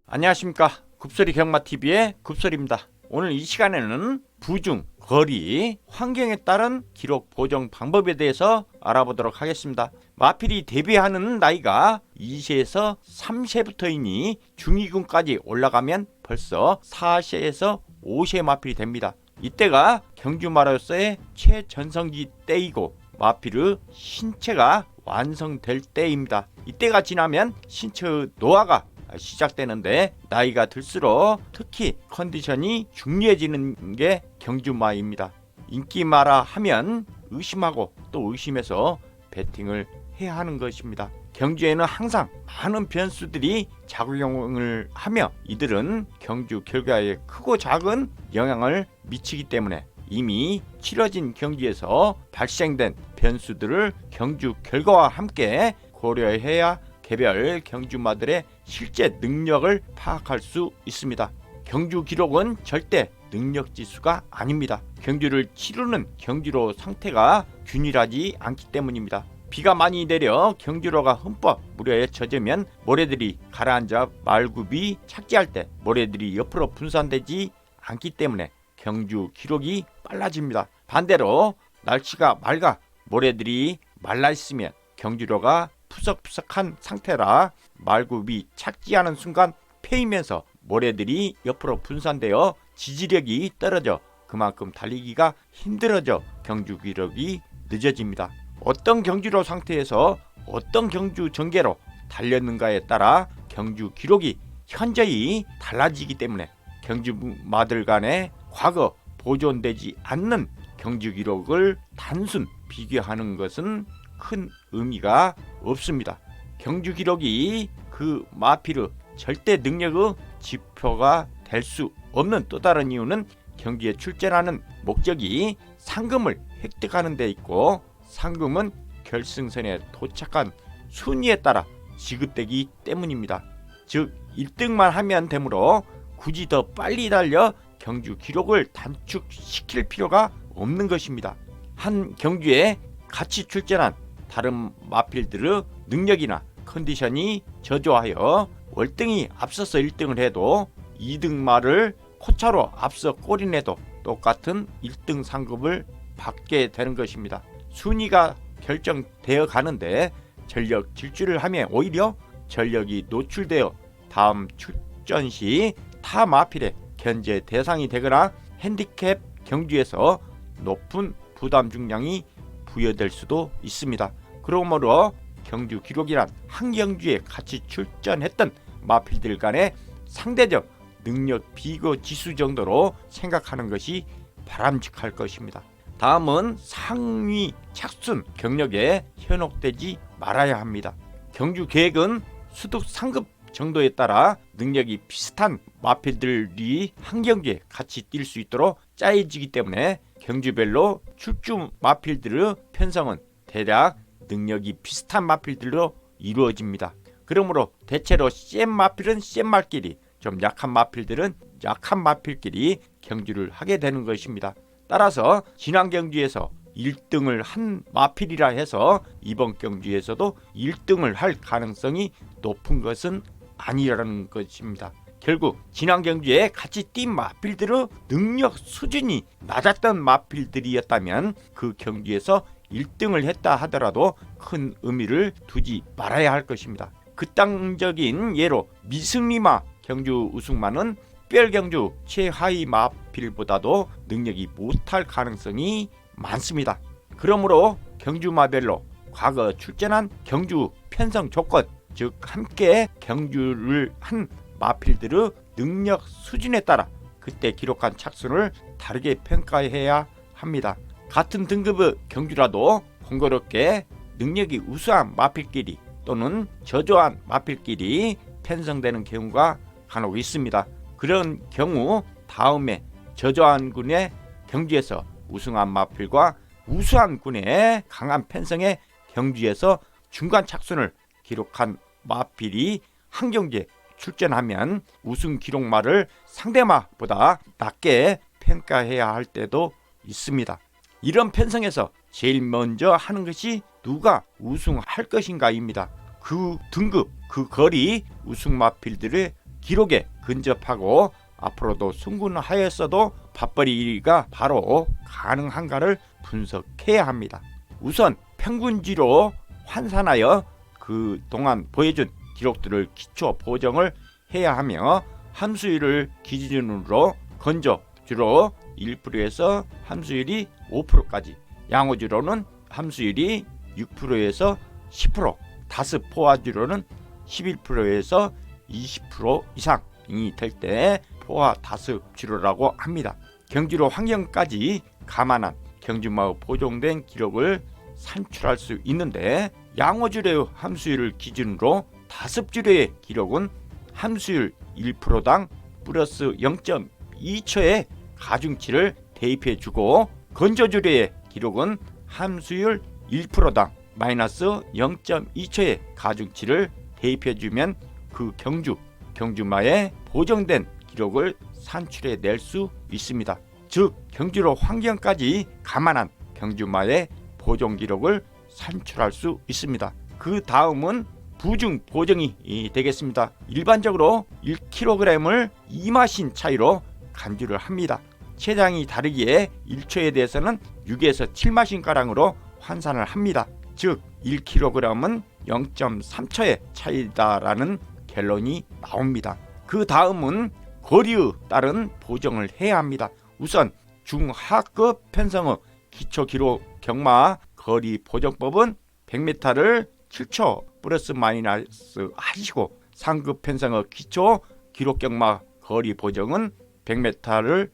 안녕하십니까. 굽소리 경마TV의 굽소리입니다. 오늘 이 시간에는 부중, 거리, 환경에 따른 기록 보정 방법에 대해서 알아보도록 하겠습니다. 마필이 데뷔하는 나이가 2세에서 3세부터이니 중2군까지 올라가면 벌써 4세에서 5세 마필이 됩니다. 이때가 경주마로서의 최전성기 때이고 마필의 신체가 완성될 때입니다. 이때가 지나면 신체의 노화가 시작되는데 나이가 들수록 특히 컨디션이 중요해지는 게 경주마입니다. 인기마라 하면 의심하고 또 의심해서 배팅을 해야 하는 것입니다. 경주에는 항상 많은 변수들이 작용을 하며 이들은 경주 결과에 크고 작은 영향을 미치기 때문에 이미 치러진 경주에서 발생된 변수들을 경주 결과와 함께 고려해야 개별 경주마들의 실제 능력을 파악할 수 있습니다. 경주 기록은 절대 능력 지수가 아닙니다. 경주를 치르는 경주로 상태가 균일하지 않기 때문입니다. 비가 많이 내려 경주로가 흠뻑 물에 젖으면 모래들이 가라앉아 말굽이 착지할 때 모래들이 옆으로 분산되지 않기 때문에 경주 기록이 빨라집니다. 반대로 날씨가 맑아 모래들이 말라 있으면 경주로가 푸석푸석한 상태라 말굽이 착지하는 순간 패이면서 모래들이 옆으로 분산되어 지지력이 떨어져 그만큼 달리기가 힘들어져 경주 기록이 늦어집니다. 어떤 경주로 상태에서 어떤 경주 전개로 달렸는가에 따라 경주 기록이 현저히 달라지기 때문에 경주마들 간에 과거 보존되지 않는 경주 기록을 단순 비교하는 것은 큰 의미가 없습니다. 경주 기록이 그 마필의 절대 능력의 지표가 될 수 없는 또 다른 이유는 경주에 출전하는 목적이 상금을 획득하는 데 있고 상금은 결승선에 도착한 순위에 따라 지급되기 때문입니다. 즉 1등만 하면 되므로 굳이 더 빨리 달려 경주 기록을 단축시킬 필요가 없는 것입니다. 한 경주에 같이 출전한 다른 마필들의 능력이나 컨디션이 저조하여 월등히 앞서서 1등을 해도 2등 말을 코차로 앞서 골인해도 똑같은 1등 상급을 받게 되는 것입니다. 순위가 결정되어 가는데 전력 질주를 하면 오히려 전력이 노출되어 다음 출전 시 타 마필의 견제 대상이 되거나 핸디캡 경주에서 높은 부담 중량이 부여될 수도 있습니다. 그러므로 경주 기록이란 한 경주에 같이 출전했던 마필들 간의 상대적 능력 비교 지수 정도로 생각하는 것이 바람직할 것입니다. 다음은 상위 착순 경력에 현혹되지 말아야 합니다. 경주 계획은 수득 상급 정도에 따라 능력이 비슷한 마필들이 한 경기에 같이 뛸 수 있도록 짜여지기 때문에 경주별로 출주 마필들의 편성은 대략 능력이 비슷한 마필들로 이루어집니다. 그러므로 대체로 센 마필은 센 말끼리 좀 약한 마필들은 약한 마필끼리 경주를 하게 되는 것입니다. 따라서 지난 경주에서 1등을 한 마필이라 해서 이번 경주에서도 1등을 할 가능성이 높은 것은 아니라는 것입니다. 결국 지난 경주에 같이 뛴 마필들의 능력 수준이 낮았던 마필들이었다면 그 경주에서 1등을 했다 하더라도 큰 의미를 두지 말아야 할 것입니다. 극단적인 예로 미승리마 경주 우승마는 특별경주 최하위 마필보다도 능력이 못할 가능성이 많습니다. 그러므로 경주마별로 과거 출전한 경주 편성 조건, 즉 함께 경주를 한 마필들의 능력 수준에 따라 그때 기록한 착순을 다르게 평가해야 합니다. 같은 등급의 경주라도 번거롭게 능력이 우수한 마필끼리 또는 저조한 마필끼리 편성되는 경우가 간혹 있습니다. 그런 경우 다음에 저조한 군의 경주에서 우승한 마필과 우수한 군의 강한 편성의 경주에서 중간 착순을 기록한 마필이 한 경기에 출전하면 우승 기록마를 상대마보다 낮게 평가해야 할 때도 있습니다. 이런 편성에서 제일 먼저 하는 것이 누가 우승할 것인가입니다. 그 등급, 그 거리 우승 마필들의 기록에 근접하고 앞으로도 승군하였어도 밥벌이가 바로 가능한가를 분석해야 합니다. 우선 평균지로 환산하여 그동안 보여준 기록들을 기초 보정을 해야 하며 함수율을 기준으로 건조주로 1%에서 함수율이 5%까지, 양호주로는 함수율이 6%에서 10%, 다습 포화주로는 11%에서 20% 이상이 될 때 포화 다습 주로라고 합니다. 경주로 환경까지 감안한 경주마의 보정된 기록을 산출할 수 있는데, 양호주로의 함수율을 기준으로 다습주로의 기록은 함수율 1%당 플러스 0.2초의 가중치를 대입해주고, 건조주로의 기록은 함수율 1%당 마이너스 0.2초의 가중치를 대입해주면 그 경주마의 보정된 기록을 산출해낼 수 있습니다. 즉 경주로 환경까지 감안한 경주마의 보정 기록을 산출할 수 있습니다. 그 다음은 부중 보정이 되겠습니다. 일반적으로 1kg을 2마신 차이로 간주를 합니다. 체장이 다르기에 1초에 대해서는 6에서 7마신가량으로 환산을 합니다. 즉 1kg은 0.3초의 차이다라는 결론이 나옵니다. 그 다음은 거리에 따른 보정을 해야 합니다. 우선 중하급 편성의 기초기록 경마 거리 보정법은 100m를 7초 플러스 마이너스 하시고, 상급 편성의 기초 기록 경마 거리 보정은 100m를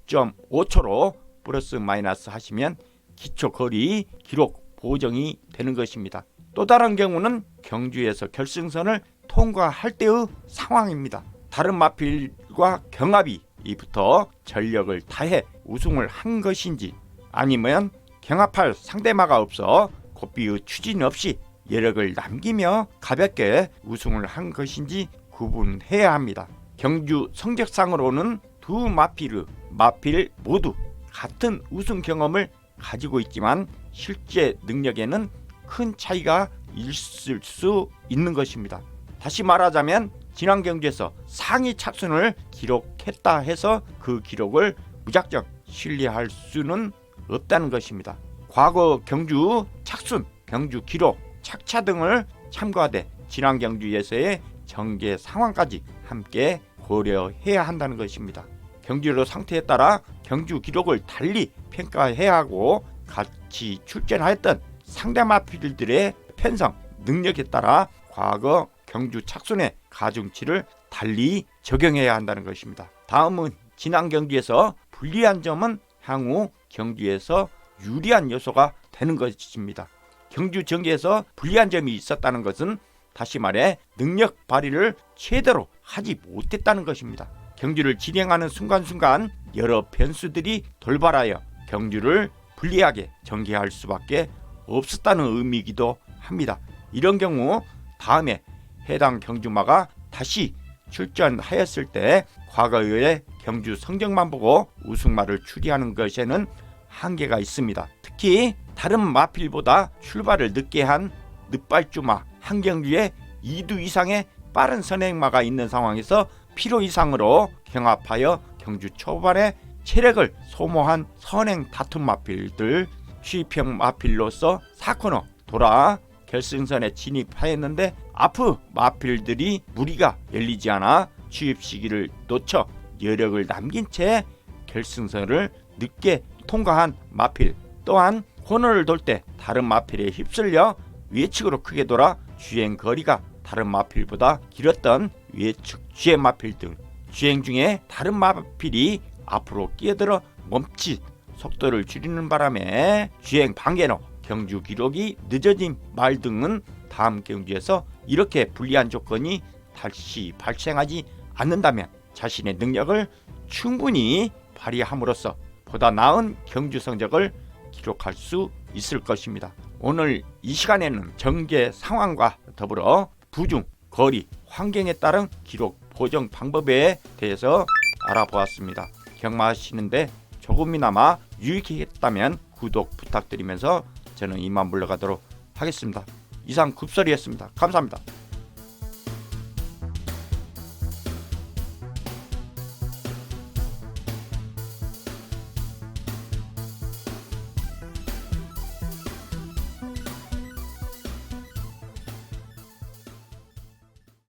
6.5초로 플러스 마이너스 하시면 기초 거리 기록 보정이 되는 것입니다. 또 다른 경우는 경주에서 결승선을 통과할 때의 상황입니다. 다른 마필과 경합이부터 전력을 다해 우승을 한 것인지, 아니면 경합할 상대마가 없어 고비의 추진 없이 여력을 남기며 가볍게 우승을 한 것인지 구분해야 합니다. 경주 성적상으로는 두 마필 모두 같은 우승 경험을 가지고 있지만 실제 능력에는 큰 차이가 있을 수 있는 것입니다. 다시 말하자면 지난 경주에서 상위 착순을 기록했다 해서 그 기록을 무작정 신뢰할 수는 없다는 것입니다. 과거 경주 착순, 경주 기록, 착차 등을 참고하되 지난 경주에서의 전개 상황까지 함께 고려해야 한다는 것입니다. 경주로 상태에 따라 경주 기록을 달리 평가해야 하고, 같이 출전하였던 상대 마필들의 편성, 능력에 따라 과거 경주 착순의 가중치를 달리 적용해야 한다는 것입니다. 다음은 지난 경주에서 불리한 점은 향후 경주에서 유리한 요소가 되는 것입니다. 경주 전개에서 불리한 점이 있었다는 것은 다시 말해 능력 발휘를 제대로 하지 못했다는 것입니다. 경주를 진행하는 순간순간 여러 변수들이 돌발하여 경주를 불리하게 전개할 수밖에 없었다는 의미이기도 합니다. 이런 경우 다음에 해당 경주마가 다시 출전하였을 때 과거의 경주 성적만 보고 우승마를 추리하는 것에는 한계가 있습니다. 특히 다른 마필보다 출발을 늦게 한 늦발주마 한 경주에 2두 이상의 빠른 선행마가 있는 상황에서 필요 이상으로 경합하여 경주 초반에 체력을 소모한 선행 다툼 마필들, 취입형 마필로서 4코너 돌아 결승선에 진입하였는데 아프 마필들이 무리가 열리지 않아 취입 시기를 놓쳐 여력을 남긴 채 결승선을 늦게 통과한 마필, 또한 코너를 돌 때 다른 마필에 휩쓸려 외측으로 크게 돌아 주행 거리가 다른 마필보다 길었던 외측 주행 마필 등, 주행 중에 다른 마필이 앞으로 끼어들어 멈칫 속도를 줄이는 바람에 주행 방해로 경주 기록이 늦어진 말 등은 다음 경주에서 이렇게 불리한 조건이 다시 발생하지 않는다면 자신의 능력을 충분히 발휘함으로써 보다 나은 경주 성적을 기록할 수 있을 것입니다. 오늘 이 시간에는 전개 상황과 더불어 부중, 거리, 환경에 따른 기록 보정 방법에 대해서 알아보았습니다. 경마하시는데 조금이나마 유익했다면 구독 부탁드리면서 저는 이만 물러가도록 하겠습니다. 이상 굽설이었습니다. 감사합니다.